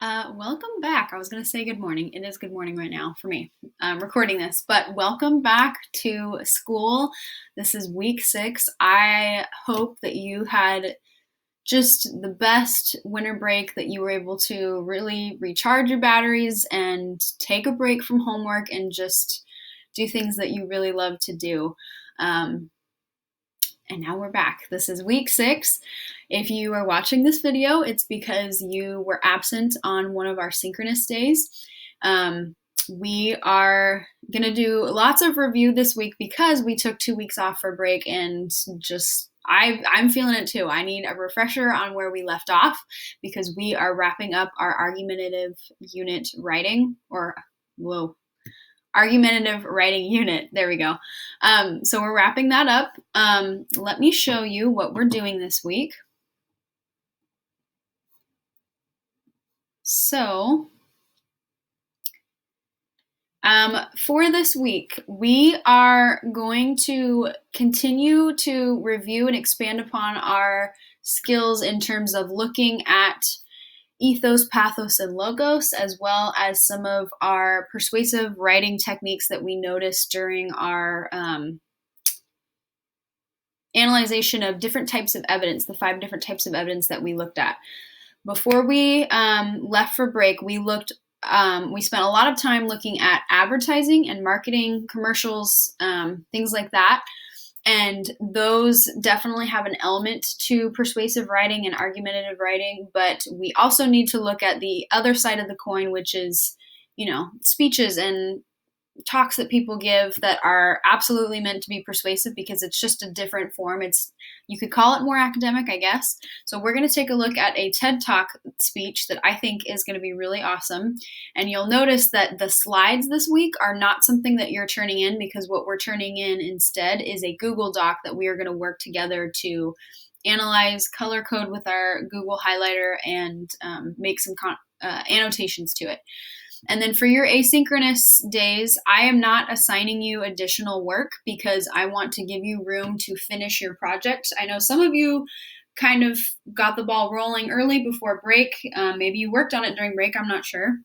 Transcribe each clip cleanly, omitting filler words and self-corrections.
Welcome back. I was going to say good morning. It is good morning right now for me. I'm recording this, but welcome back to school. This is week 6. I hope that you had just the best winter break, that you were able to really recharge your batteries and take a break from homework and just do things that you really love to do. And now we're back. This is week 6. If you are watching this video, it's because you were absent on one of our synchronous days. We are going to do lots of review this week because we took 2 weeks off for break, and I'm feeling it too. I need a refresher on where we left off because we are wrapping up our argumentative unit writing, argumentative writing unit. There we go. So we're wrapping that up. Let me show you what we're doing this week. So for this week, we are going to continue to review and expand upon our skills in terms of looking at ethos, pathos, and logos, as well as some of our persuasive writing techniques that we noticed during our analyzation of different types of evidence, the 5 different types of evidence that we looked at. Before we left for break, we spent a lot of time looking at advertising and marketing, commercials, things like that. And those definitely have an element to persuasive writing and argumentative writing, but we also need to look at the other side of the coin, which is, speeches and talks that people give that are absolutely meant to be persuasive because it's just a different form. You could call it more academic, I guess. So we're going to take a look at a TED Talk speech that I think is going to be really awesome. And you'll notice that the slides this week are not something that you're turning in, because what we're turning in instead is a Google Doc that we are going to work together to analyze, color code with our Google highlighter, and make some annotations to it. And then for your asynchronous days, I am not assigning you additional work because I want to give you room to finish your project. I know some of you kind of got the ball rolling early before break. Maybe you worked on it during break, I'm not sure.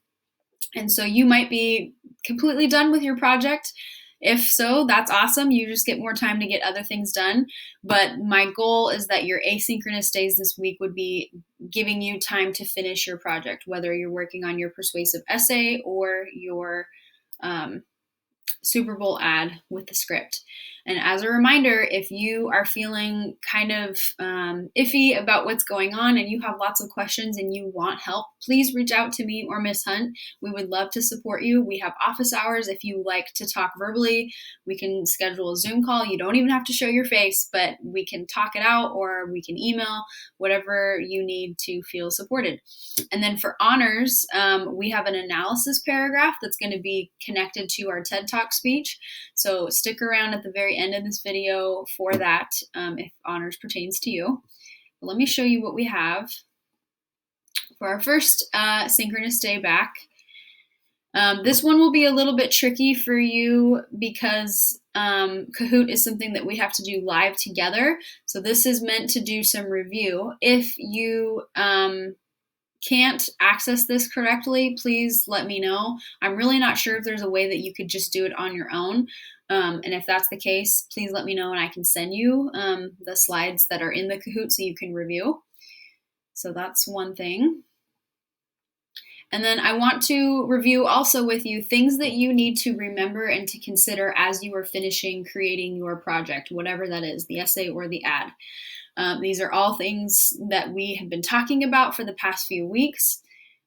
And so you might be completely done with your project. If so, that's awesome. You just get more time to get other things done. But my goal is that your asynchronous days this week would be giving you time to finish your project, whether you're working on your persuasive essay or your Super Bowl ad with the script. And as a reminder, if you are feeling kind of iffy about what's going on and you have lots of questions and you want help, please reach out to me or Miss Hunt. We would love to support you. We have office hours. If you like to talk verbally, we can schedule a Zoom call. You don't even have to show your face, but we can talk it out, or we can email, whatever you need to feel supported. And then for honors, we have an analysis paragraph that's going to be connected to our TED Talk speech. So stick around at the very end of this video for that, if honors pertains to you. But let me show you what we have for our first synchronous day back. This one will be a little bit tricky for you because Kahoot is something that we have to do live together. So this is meant to do some review. If you can't access this correctly, please let me know. I'm really not sure if there's a way that you could just do it on your own. And if that's the case, please let me know and I can send you the slides that are in the Kahoot so you can review. So that's one thing. And then I want to review also with you things that you need to remember and to consider as you are finishing creating your project, whatever that is, the essay or the ad. These are all things that we have been talking about for the past few weeks.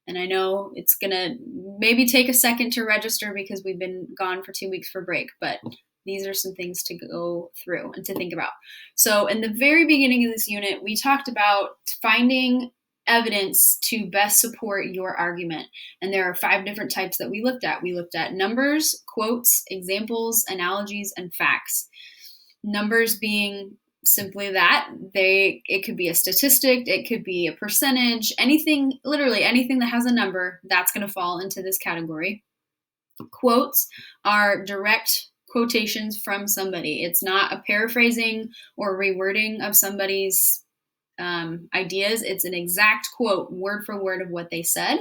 And I know it's going to maybe take a second to register because we've been gone for 2 weeks for break, but these are some things to go through and to think about. So in the very beginning of this unit, we talked about finding evidence to best support your argument. And there are 5 different types that we looked at. We looked at numbers, quotes, examples, analogies, and facts. Numbers being simply that. It could be a statistic, it could be a percentage, anything, literally anything that has a number, that's going to fall into this category. Quotes are direct quotations from somebody. It's not a paraphrasing or rewording of somebody's ideas. It's an exact quote, word for word, of what they said.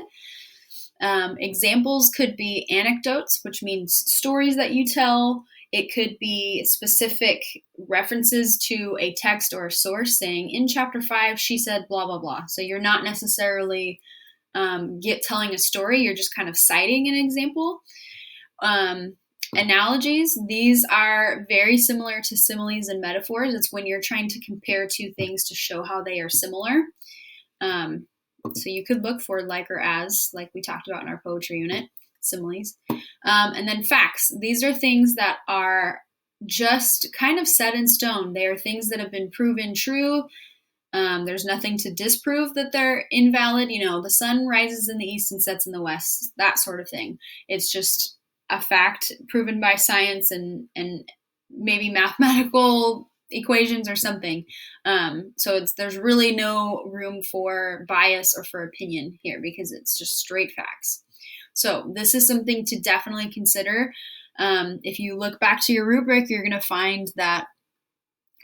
Examples could be anecdotes, which means stories that you tell. It could be specific references to a text or a source saying, in chapter 5, she said blah, blah, blah. So you're not necessarily telling a story, you're just kind of citing an example. Analogies, these are very similar to similes and metaphors. It's when you're trying to compare two things to show how they are similar. So you could look for like or as, like we talked about in our poetry unit, similes. And then facts. These are things that are just kind of set in stone. They are things that have been proven true. There's nothing to disprove that they're invalid. The sun rises in the east and sets in the west, that sort of thing. It's just a fact proven by science and maybe mathematical equations or something. So there's really no room for bias or for opinion here because it's just straight facts. So this is something to definitely consider. If you look back to your rubric, you're going to find that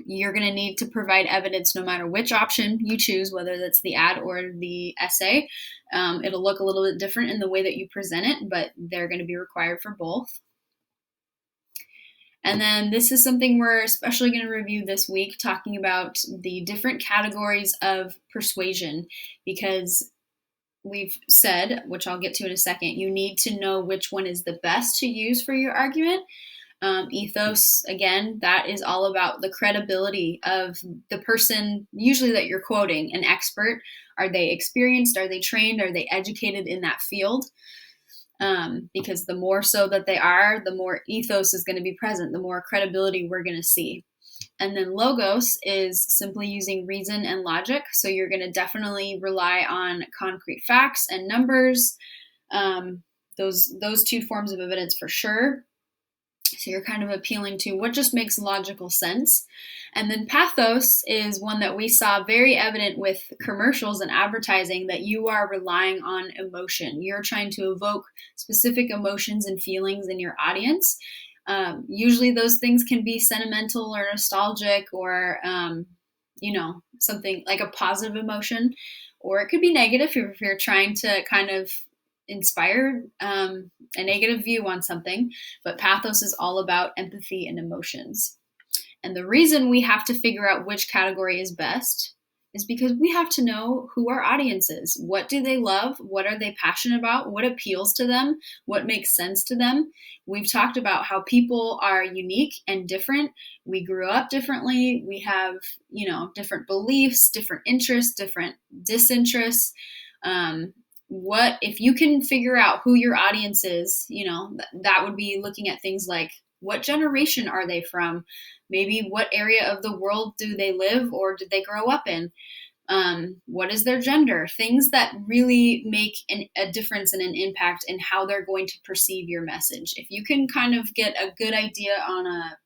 you're going to need to provide evidence no matter which option you choose, whether that's the ad or the essay. It'll look a little bit different in the way that you present it, but they're going to be required for both. And then this is something we're especially going to review this week, talking about the different categories of persuasion, because we've said, which I'll get to in a second, you need to know which one is the best to use for your argument. Ethos, again, that is all about the credibility of the person, usually that you're quoting, an expert. Are they experienced? Are they trained? Are they educated in that field? Because the more so that they are, the more ethos is going to be present, the more credibility we're going to see. And then logos is simply using reason and logic. So you're going to definitely rely on concrete facts and numbers, those two forms of evidence for sure. So you're kind of appealing to what just makes logical sense. And then pathos is one that we saw very evident with commercials and advertising, that you are relying on emotion. You're trying to evoke specific emotions and feelings in your audience. Usually those things can be sentimental or nostalgic or, something like a positive emotion, or it could be negative if you're trying to kind of inspire a negative view on something. But pathos is all about empathy and emotions. And the reason we have to figure out which category is best is because we have to know who our audience is. What do they love? What are they passionate about? What appeals to them? What makes sense to them? We've talked about how people are unique and different. We grew up differently. We have, different beliefs, different interests, different disinterests. What if you can figure out who your audience is, that would be looking at things like, what generation are they from? Maybe what area of the world do they live or did they grow up in? What is their gender? Things that really make a difference and an impact in how they're going to perceive your message. If you can kind of get a good idea on a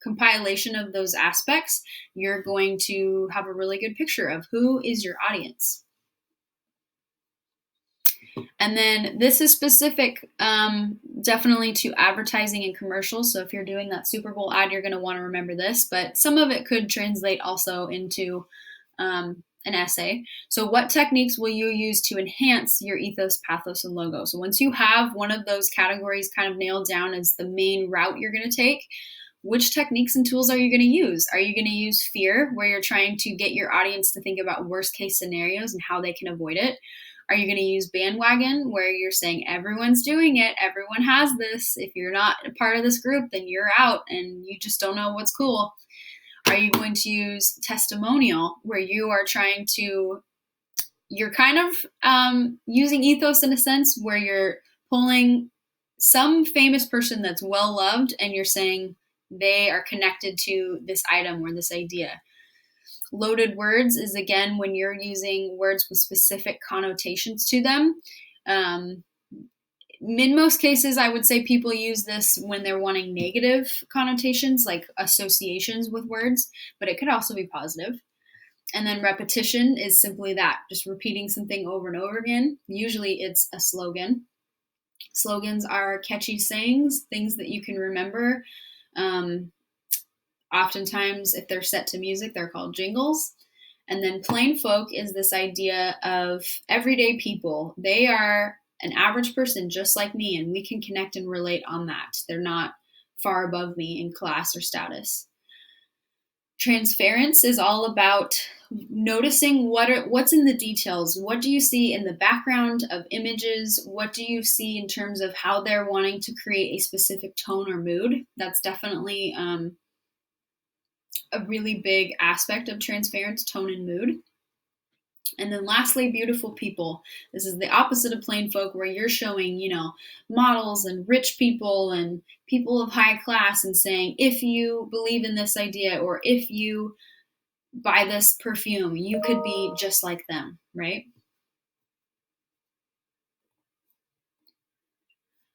compilation of those aspects, you're going to have a really good picture of who is your audience. And then this is specific definitely to advertising and commercials. So if you're doing that Super Bowl ad, you're going to want to remember this, but some of it could translate also into an essay. So what techniques will you use to enhance your ethos, pathos, and logo? So once you have one of those categories kind of nailed down as the main route you're going to take, which techniques and tools are you going to use? Are you going to use fear, where you're trying to get your audience to think about worst case scenarios and how they can avoid it? Are you going to use bandwagon, where you're saying everyone's doing it, everyone has this, if you're not a part of this group, then you're out and you just don't know what's cool? Are you going to use testimonial, where you are you're kind of using ethos in a sense, where you're pulling some famous person that's well loved and you're saying they are connected to this item or this idea? Loaded words is, again, when you're using words with specific connotations to them. In most cases, I would say people use this when they're wanting negative connotations, like associations with words, but it could also be positive. And then repetition is simply that, just repeating something over and over again. Usually it's a slogan. Slogans are catchy sayings, things that you can remember. Oftentimes, if they're set to music, they're called jingles. And then plain folk is this idea of everyday people. They are an average person just like me, and we can connect and relate on that. They're not far above me in class or status. Transference is all about noticing what's in the details. What do you see in the background of images? What do you see in terms of how they're wanting to create a specific tone or mood? That's definitely a really big aspect of transference, tone and mood. And then lastly, beautiful people. This is the opposite of plain folk, where you're showing, models and rich people and people of high class and saying, if you believe in this idea or if you buy this perfume, you could be just like them, right?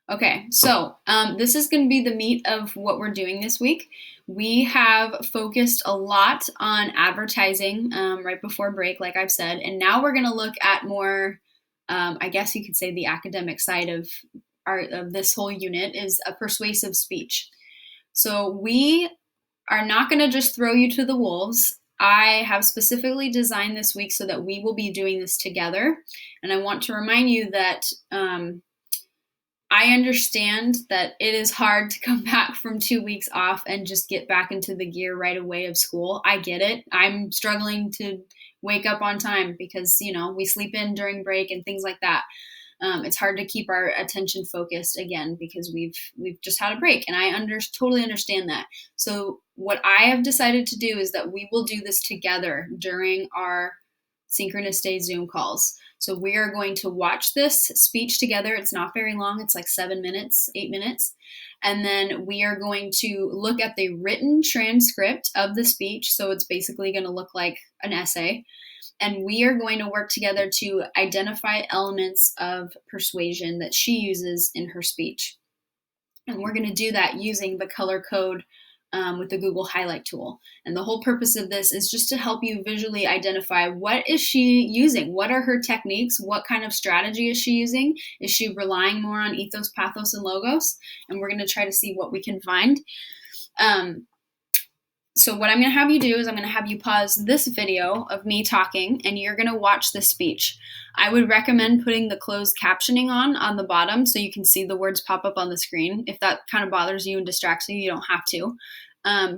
Okay, so this is going to be the meat of what we're doing this week. We have focused a lot on advertising right before break, like I've said, and now we're going to look at more, I guess you could say, the academic side of this whole unit is a persuasive speech. So we are not going to just throw you to the wolves. I have specifically designed this week so that we will be doing this together, and I want to remind you that I understand that it is hard to come back from 2 weeks off and just get back into the gear right away of school. I get it. I'm struggling to wake up on time because, we sleep in during break and things like that. It's hard to keep our attention focused again because we've just had a break, and I totally understand that. So what I have decided to do is that we will do this together during our synchronous day Zoom calls. So we are going to watch this speech together. It's not very long. It's like 7 minutes, 8 minutes. And then we are going to look at the written transcript of the speech. So it's basically going to look like an essay. And we are going to work together to identify elements of persuasion that she uses in her speech. And we're going to do that using the color code with the Google Highlight tool. And the whole purpose of this is just to help you visually identify what is she using? What are her techniques? What kind of strategy is she using? Is she relying more on ethos, pathos, and logos? And we're going to try to see what we can find. So what I'm going to have you do is I'm going to have you pause this video of me talking, and you're going to watch the speech. I would recommend putting the closed captioning on the bottom so you can see the words pop up on the screen. If that kind of bothers you and distracts you, you don't have to.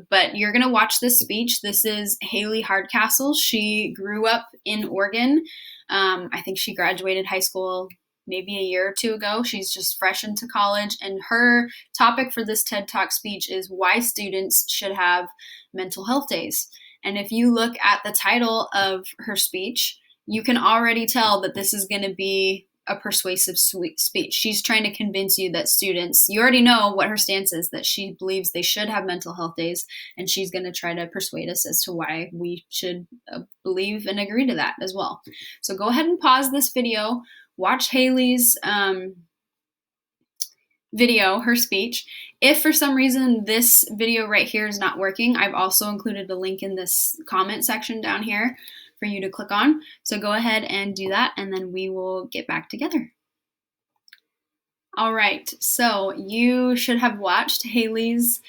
But you're going to watch this speech. This is Haley Hardcastle. She grew up in Oregon. I think she graduated high school maybe a year or two ago. She's just fresh into college, and her topic for this TED Talk speech is why students should have mental health days. And if you look at the title of her speech, you can already tell that this is going to be a persuasive speech. She's trying to convince you that students, you already know what her stance is, that she believes they should have mental health days, and she's going to try to persuade us as to why we should believe and agree to that as well. So go ahead and pause this video, watch Haley's video, her speech. If for some reason this video right here is not working, I've also included a link in this comment section down here for you to click on. So go ahead and do that, and then we will get back together. All right, so you should have watched Haley's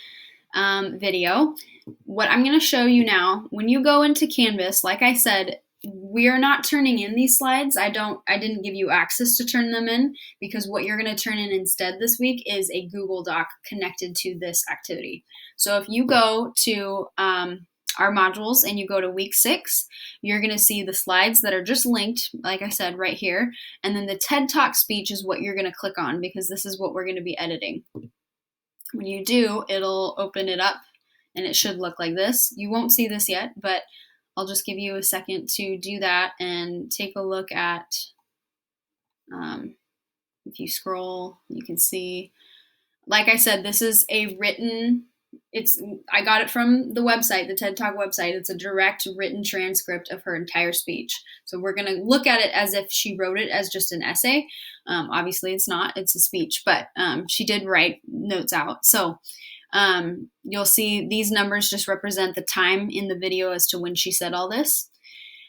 video. What I'm going to show you now, when you go into Canvas, like I said, we are not turning in these slides. I didn't give you access to turn them in, because what you're going to turn in instead this week is a Google Doc connected to this activity. So if you go to our modules and you go to week 6, you're going to see the slides that are just linked, like I said, right here. And then the TED Talk speech is what you're going to click on, because this is what we're going to be editing. When you do, it'll open it up and it should look like this. You won't see this yet, but I'll just give you a second to do that and take a look at, if you scroll, you can see, like I said, this is a written, I got it from the website, the TED Talk website. It's a direct written transcript of her entire speech. So we're going to look at it as if she wrote it as just an essay. Obviously it's not, it's a speech, but she did write notes out. So you'll see these numbers just represent the time in the video as to when she said all this.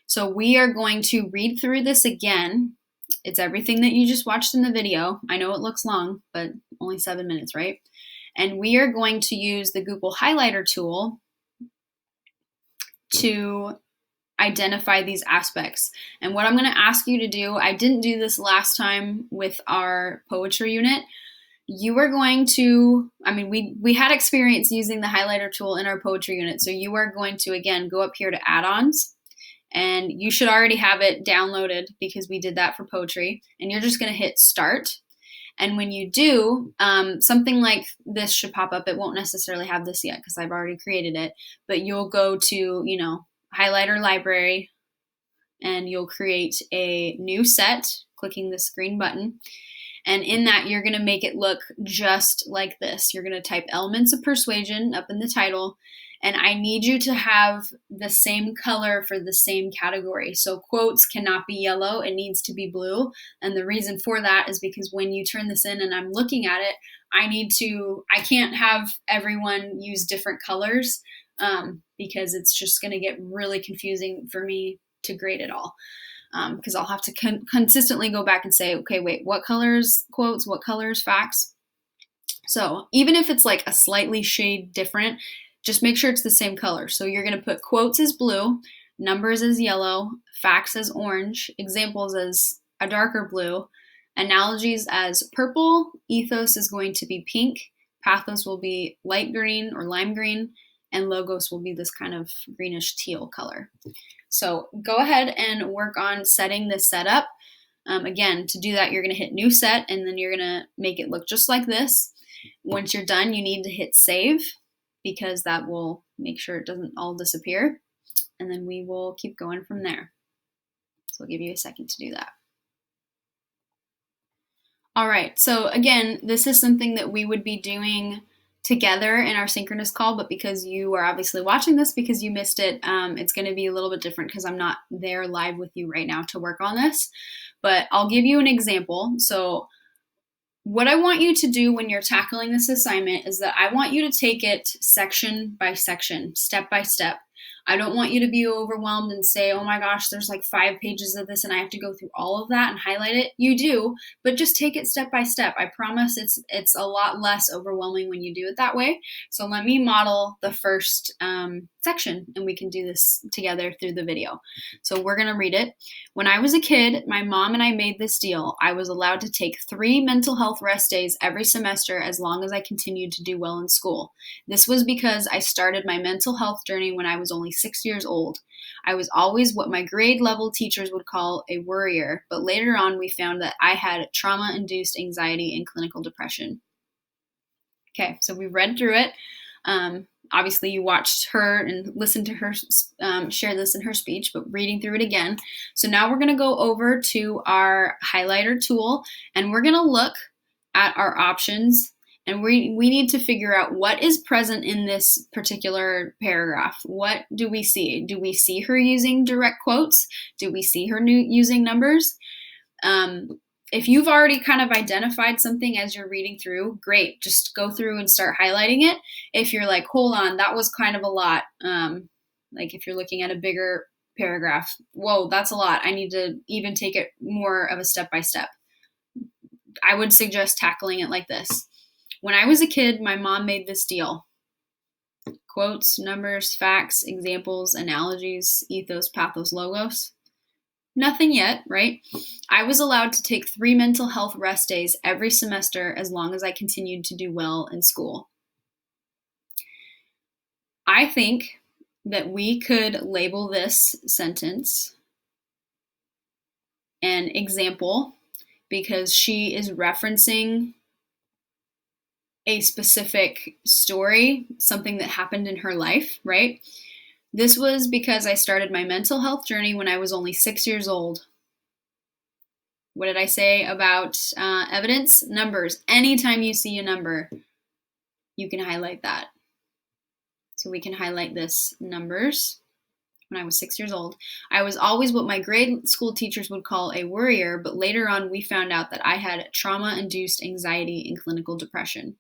So we are going to read through this again. It's everything that you just watched in the video. I know it looks long, but only 7 minutes, right? And we are going to use the Google Highlighter tool to identify these aspects. And what I'm going to ask you to do, I didn't do this last time with our poetry unit. You are going to, we had experience using the highlighter tool in our poetry unit. So you are going to, again, go up here to add-ons, and you should already have it downloaded because we did that for poetry. And you're just going to hit start. And when you do, something like this should pop up. It won't necessarily have this yet because I've already created it, but you'll go to, highlighter library, and you'll create a new set, clicking this green button. And in that, you're going to make it look just like this. You're going to type elements of persuasion up in the title, and I need you to have the same color for the same category. So quotes cannot be yellow, it needs to be blue. And the reason for that is because when you turn this in and I'm looking at it, I can't have everyone use different colors because it's just going to get really confusing for me to grade it all. Because I'll have to consistently go back and say, okay, wait, what colors quotes, what colors facts? So even if it's like a slightly shade different, just make sure it's the same color. So you're going to put quotes as blue, numbers as yellow, facts as orange, examples as a darker blue, analogies as purple, ethos is going to be pink, pathos will be light green or lime green, and logos will be this kind of greenish teal color. So go ahead and work on setting this setup. Again, to do that, you're going to hit new set, and then you're going to make it look just like this. Once you're done, you need to hit save because that will make sure it doesn't all disappear. And then we will keep going from there. So I'll give you a second to do that. All right, so again, this is something that we would be doing together in our synchronous call, but because you are obviously watching this because you missed it, it's going to be a little bit different because I'm not there live with you right now to work on this. But I'll give you an example. So what I want you to do when you're tackling this assignment is that I want you to take it section by section, step by step. I don't want you to be overwhelmed and say, oh my gosh, there's like 5 pages of this and I have to go through all of that and highlight it. You do, but just take it step by step. I promise it's a lot less overwhelming when you do it that way. So let me model the first section and we can do this together through the video. So we're going to read it. When I was a kid, my mom and I made this deal. I was allowed to take 3 mental health rest days every semester as long as I continued to do well in school. This was because I started my mental health journey when I was only 6 years old. I was always what my grade level teachers would call a worrier, but later on we found that I had trauma-induced anxiety and clinical depression. Okay, so we read through it. Obviously, you watched her and listened to her share this in her speech, but reading through it again. So now we're going to go over to our highlighter tool, and we're going to look at our options, and we need to figure out what is present in this particular paragraph. What do we see? Do we see her using direct quotes? Do we see her using numbers? If you've already kind of identified something as you're reading through, great. Just go through and start highlighting it. If you're like, hold on, that was kind of a lot. Like if you're looking at a bigger paragraph, whoa, that's a lot. I need to even take it more of a step by step. I would suggest tackling it like this. When I was a kid, my mom made this deal. Quotes, numbers, facts, examples, analogies, ethos, pathos, logos. Nothing yet, right? I was allowed to take 3 mental health rest days every semester as long as I continued to do well in school. I think that we could label this sentence an example because she is referencing a specific story, something that happened in her life, right? This was because I started my mental health journey when I was only 6 years old. What did I say about evidence? Numbers. Anytime you see a number, you can highlight that. So we can highlight this numbers. When I was 6 years old, I was always what my grade school teachers would call a worrier, but later on we found out that I had trauma-induced anxiety and clinical depression.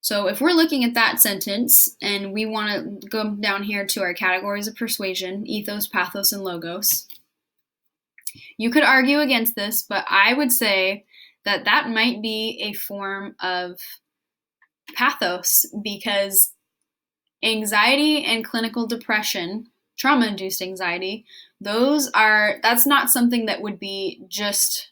So if we're looking at that sentence and we want to go down here to our categories of persuasion, ethos, pathos, and logos, you could argue against this, but I would say that that might be a form of pathos because anxiety and clinical depression trauma-induced anxiety, that's not something that would be just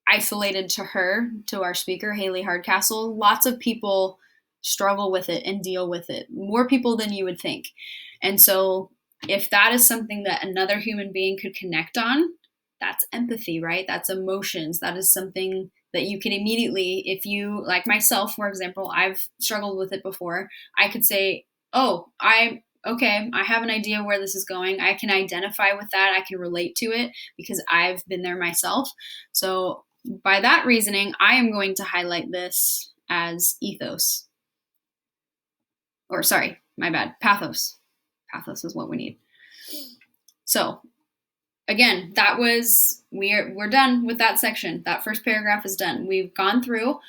isolated to her, to our speaker, Haley Hardcastle. Lots of people struggle with it and deal with it, more people than you would think. And so if that is something that another human being could connect on, that's empathy, right? That's emotions. That is something that you can immediately, if you, like myself, for example, I've struggled with it before, I could say, oh, okay, I have an idea where this is going. I can identify with that. I can relate to it because I've been there myself. So by that reasoning, I am going to highlight this as ethos. Or sorry, my bad, pathos. Pathos is what we need. So again, we're done with that section. That first paragraph is done. We've gone through.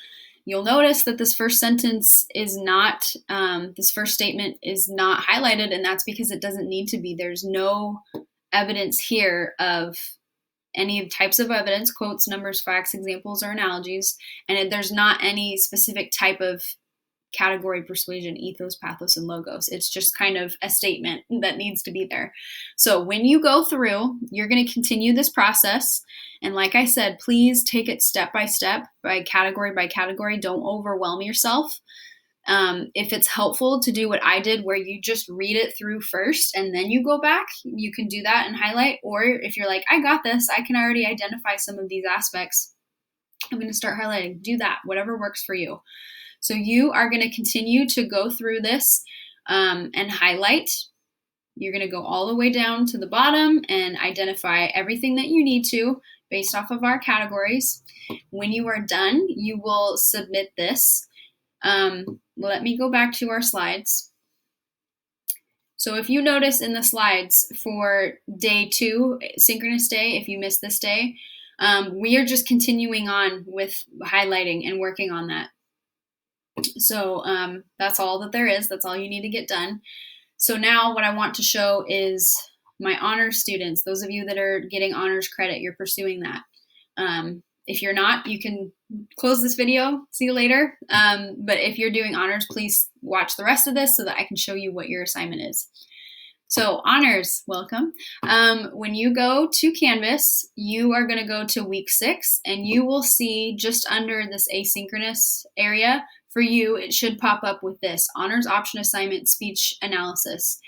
You'll notice that this first sentence is not, this first statement is not highlighted, and that's because it doesn't need to be. There's no evidence here of any types of evidence, quotes, numbers, facts, examples, or analogies, and there's not any specific type of category, persuasion, ethos, pathos, and logos. It's just kind of a statement that needs to be there. So when you go through, you're going to continue this process. And like I said, please take it step by step, by category. Don't overwhelm yourself. If it's helpful to do what I did, where you just read it through first and then you go back, you can do that and highlight. Or if you're like, I got this, I can already identify some of these aspects, I'm going to start highlighting. Do that, whatever works for you. So you are going to continue to go through this and highlight. You're going to go all the way down to the bottom and identify everything that you need to based off of our categories. When you are done, you will submit this. Let me go back to our slides. So if you notice in the slides for day 2, synchronous day, if you missed this day, we are just continuing on with highlighting and working on that. So that's all that there is. That's all you need to get done. So now what I want to show is my honors students. Those of you that are getting honors credit, you're pursuing that. If you're not, you can close this video. See you later. But if you're doing honors, please watch the rest of this so that I can show you what your assignment is. So honors, welcome. When you go to Canvas, you are going to go to week 6, and you will see just under this asynchronous area, for you, it should pop up with this, honors option assignment, speech analysis.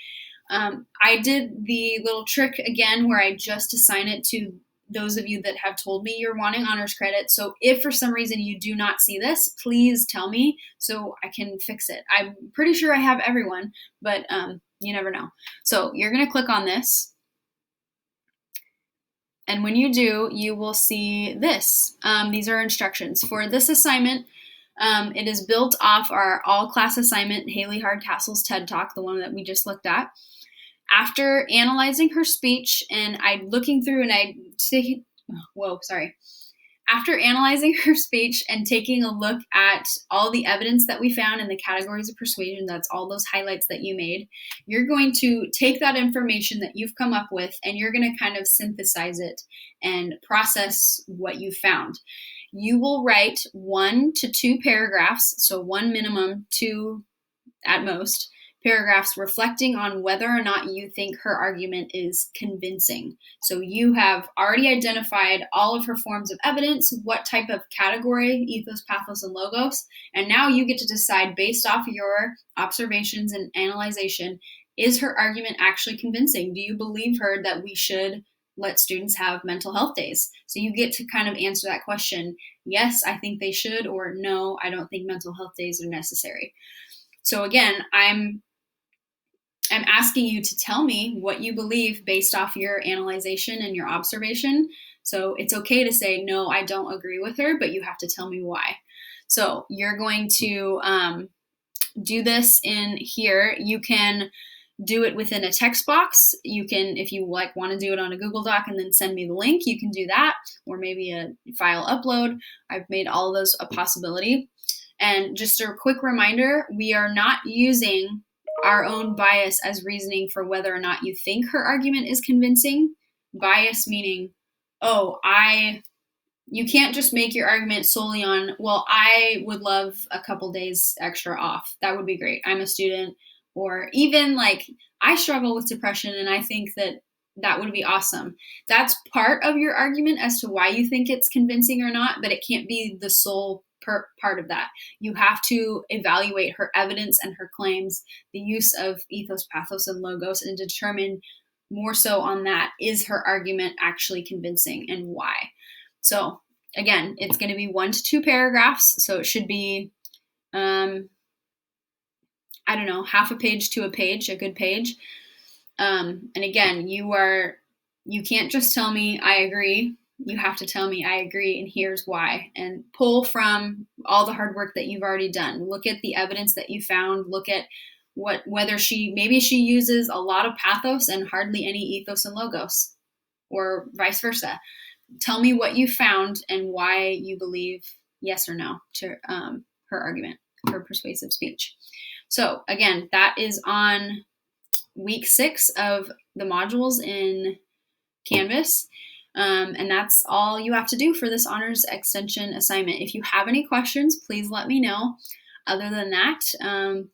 I did the little trick again where I just assign it to those of you that have told me you're wanting honors credit. So if for some reason you do not see this, please tell me so I can fix it. I'm pretty sure I have everyone, but you never know. So you're going to click on this. And when you do, you will see this. These are instructions. For this assignment, it is built off our all-class assignment, Haley Hardcastle's TED Talk, the one that we just looked at. After analyzing her speech and After analyzing her speech and taking a look at all the evidence that we found in the categories of persuasion, that's all those highlights that you made, you're going to take that information that you've come up with and you're going to kind of synthesize it and process what you found. You will write 1 to 2 paragraphs, so 1 minimum, 2 at most, paragraphs reflecting on whether or not you think her argument is convincing. So you have already identified all of her forms of evidence, what type of category, ethos, pathos, and logos, and now you get to decide based off your observations and analyzation, is her argument actually convincing? Do you believe her that we should let students have mental health days? So you get to kind of answer that question. Yes, I think they should, or no, I don't think mental health days are necessary. So again, I'm asking you to tell me what you believe based off your analyzation and your observation. So it's okay to say, no, I don't agree with her, but you have to tell me why. So you're going to do this in here. You can do it within a text box. You can, if you want to do it on a Google Doc and then send me the link, you can do that, or maybe a file upload. I've made all of those a possibility. And just a quick reminder, we are not using our own bias as reasoning for whether or not you think her argument is convincing. Bias meaning, you can't just make your argument solely on, well, I would love a couple days extra off. That would be great. I'm a student. Or even like, I struggle with depression and I think that would be awesome. That's part of your argument as to why you think it's convincing or not, but it can't be the sole part of that. You have to evaluate her evidence and her claims, the use of ethos, pathos, and logos, and determine more so on that, is her argument actually convincing and why? So again, it's going to be 1 to 2 paragraphs. So it should be, I don't know, half a page to a page, a good page. And again, you can't just tell me I agree. You have to tell me I agree and here's why, and pull from all the hard work that you've already done. Look at the evidence that you found. Look at whether maybe she uses a lot of pathos and hardly any ethos and logos, or vice versa. Tell me what you found and why you believe yes or no to her argument, her persuasive speech. So again, that is on week 6 of the modules in Canvas. And that's all you have to do for this honors extension assignment. If you have any questions, please let me know. Other than that,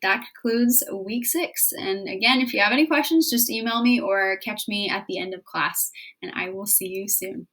that concludes week 6. And again, if you have any questions, just email me or catch me at the end of class, and I will see you soon.